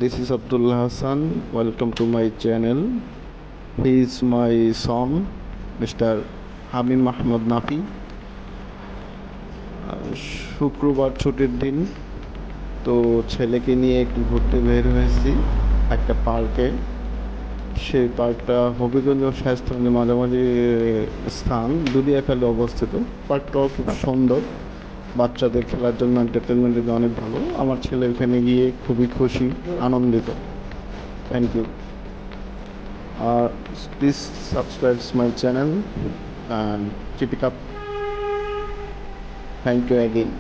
This is Abdullah Hassan. Welcome to my channel. He is my son, Mr. Hamim Mahmoud Nafi. শুক্রবার ছুটির দিন, তো ছেলেকে নিয়ে একটু ঘুরতে বের হয়েছি একটা পার্কে। সেই পার্কটা হবিগঞ্জ স্বাস্থ্যের মাঝামাঝি স্থান দুলিয়াখালী অবস্থিত। পার্কটাও খুব সুন্দর, বাচ্চাদের খেলার জন্য এন্টারটেনমেন্টের জন্য অনেক ভালো। আমার ছেলে ওখানে গিয়ে খুবই খুশি, আনন্দিত। Thank you. Please subscribe my channel and keep it up. Thank you again.